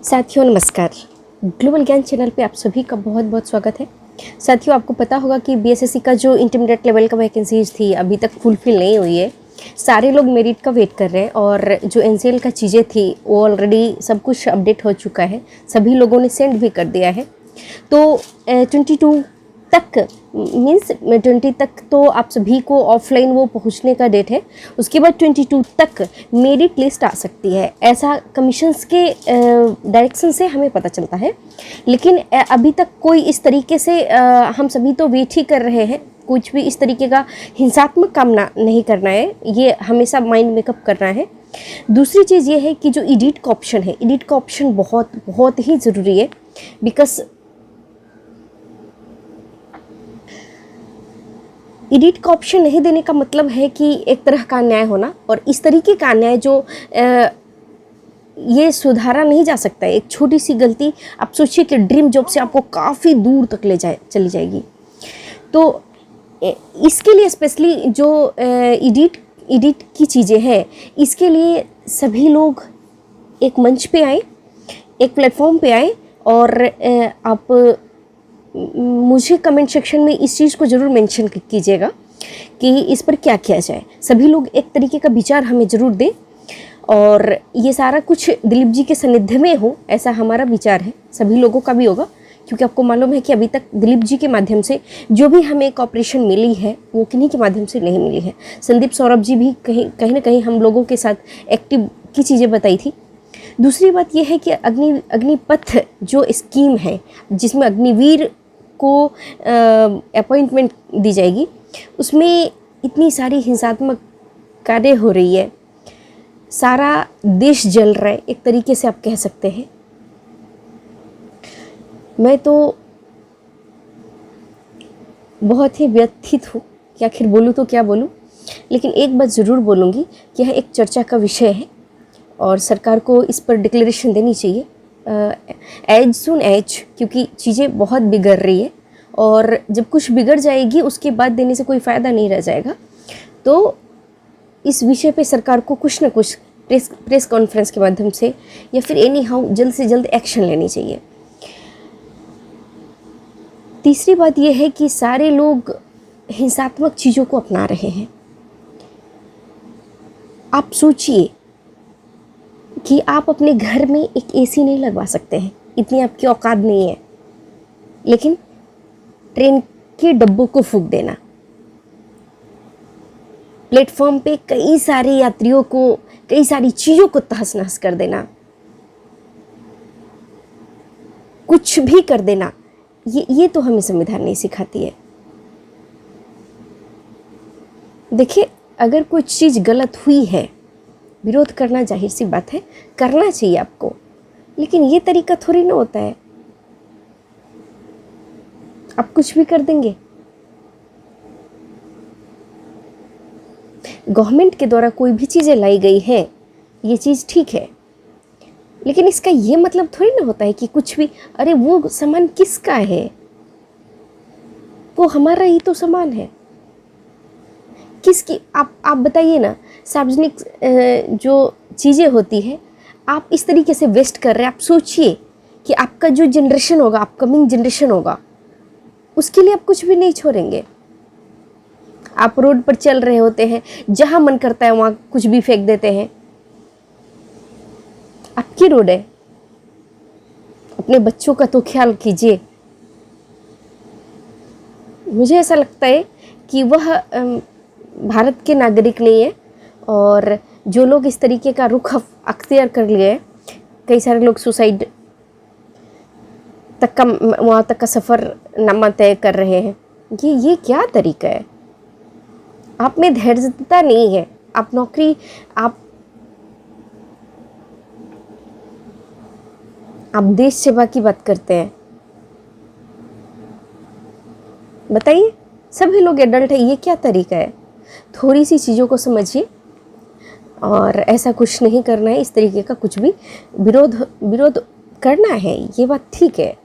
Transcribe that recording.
साथियों नमस्कार। ग्लोबल ज्ञान चैनल पे आप सभी का बहुत बहुत स्वागत है। साथियों आपको पता होगा कि बीएसएससी का जो इंटरमीडिएट लेवल का वैकेंसीज थी अभी तक फुलफिल नहीं हुई है। सारे लोग मेरिट का वेट कर रहे हैं और जो एनसीएल का चीज़ें थी वो ऑलरेडी सब कुछ अपडेट हो चुका है, सभी लोगों ने सेंड भी कर दिया है। तो 22 तक मीन्स 20 तक तो आप सभी को ऑफलाइन वो पहुंचने का डेट है। उसके बाद 22 तक मेरिट लिस्ट आ सकती है, ऐसा कमीशंस के डायरेक्शन से हमें पता चलता है। लेकिन अभी तक कोई इस तरीके से हम सभी तो वेट ही कर रहे हैं, कुछ भी इस तरीके का हिंसात्मक काम नहीं करना है, ये हमेशा माइंड मेकअप करना है। दूसरी चीज़ ये है कि जो एडिट का ऑप्शन है, एडिट का ऑप्शन बहुत बहुत ही ज़रूरी है। बिकॉज एडिट का ऑप्शन नहीं देने का मतलब है कि एक तरह का अन्याय होना, और इस तरीके का अन्याय जो ये सुधारा नहीं जा सकता है। एक छोटी सी गलती आप सोचिए कि ड्रीम जॉब से आपको काफ़ी दूर तक चली जाएगी। तो इसके लिए स्पेशली जो एडिट की चीज़ें हैं, इसके लिए सभी लोग एक मंच पे आए, एक प्लेटफॉर्म पे आए और आप मुझे कमेंट सेक्शन में इस चीज़ को ज़रूर मेंशन कीजिएगा कि इस पर क्या किया जाए। सभी लोग एक तरीके का विचार हमें ज़रूर दें और ये सारा कुछ दिलीप जी के सानिध्य में हो, ऐसा हमारा विचार है। सभी लोगों का भी होगा, क्योंकि आपको मालूम है कि अभी तक दिलीप जी के माध्यम से जो भी हमें कॉपरेशन मिली है वो किन्हीं के माध्यम से नहीं मिली है। संदीप सौरभ जी भी कहीं ना कहीं हम लोगों के साथ एक्टिव की चीज़ें बताई थी। दूसरी बात यह है कि अग्निपथ जो स्कीम है जिसमें अग्निवीर को अपॉइंटमेंट दी जाएगी, उसमें इतनी सारी हिंसात्मक कार्य हो रही है, सारा देश जल रहा है एक तरीके से आप कह सकते हैं। मैं तो बहुत ही व्यथित हूँ कि आखिर बोलूँ तो क्या बोलूँ, लेकिन एक बात ज़रूर बोलूँगी कि यह एक चर्चा का विषय है और सरकार को इस पर डिक्लेरेशन देनी चाहिए एज सुन एज, क्योंकि चीज़ें बहुत बिगड़ रही है और जब कुछ बिगड़ जाएगी उसके बाद देने से कोई फ़ायदा नहीं रह जाएगा। तो इस विषय पे सरकार को कुछ न कुछ प्रेस कॉन्फ्रेंस के माध्यम से या फिर एनी हाउ जल्द से जल्द एक्शन लेनी चाहिए। तीसरी बात यह है कि सारे लोग हिंसात्मक चीज़ों को अपना रहे हैं। आप सोचिए कि आप अपने घर में एक एसी नहीं लगवा सकते हैं, इतनी आपकी औकात नहीं है, लेकिन ट्रेन के डब्बों को फूंक देना, प्लेटफॉर्म पे कई सारे यात्रियों को, कई सारी चीज़ों को तहस नहस कर देना, कुछ भी कर देना, ये तो हमें संविधान नहीं सिखाती है। देखिए, अगर कोई चीज़ गलत हुई है, विरोध करना जाहिर सी बात है, करना चाहिए आपको, लेकिन ये तरीका थोड़ी ना होता है आप कुछ भी कर देंगे। गवर्नमेंट के द्वारा कोई भी चीज़ें लाई गई है, ये चीज़ ठीक है, लेकिन इसका ये मतलब थोड़ी ना होता है कि कुछ भी, अरे वो सामान किसका है, वो हमारा ही तो सामान है, किसकी? आप बताइए ना। सार्वजनिक जो चीज़ें होती है आप इस तरीके से वेस्ट कर रहे हैं। आप सोचिए कि आपका जो जनरेशन होगा, अपकमिंग जनरेशन होगा, उसके लिए आप कुछ भी नहीं छोड़ेंगे। आप रोड पर चल रहे होते हैं, जहाँ मन करता है वहाँ कुछ भी फेंक देते हैं। आपकी रोड है, अपने बच्चों का तो ख्याल कीजिए। मुझे ऐसा लगता है कि वह भारत के नागरिक नहीं है, और जो लोग इस तरीके का रुख अख्तियार कर लिए, कई सारे लोग सुसाइड तक का, वहाँ तक का सफ़रनामा तय कर रहे हैं। ये क्या तरीका है? आप में धैर्यता नहीं है। आप नौकरी, आप देश सेवा की बात करते हैं। बताइए, सभी लोग एडल्ट है, ये क्या तरीका है? थोड़ी सी चीज़ों को समझिए और ऐसा कुछ नहीं करना है। इस तरीके का कुछ भी विरोध करना है, ये बात ठीक है।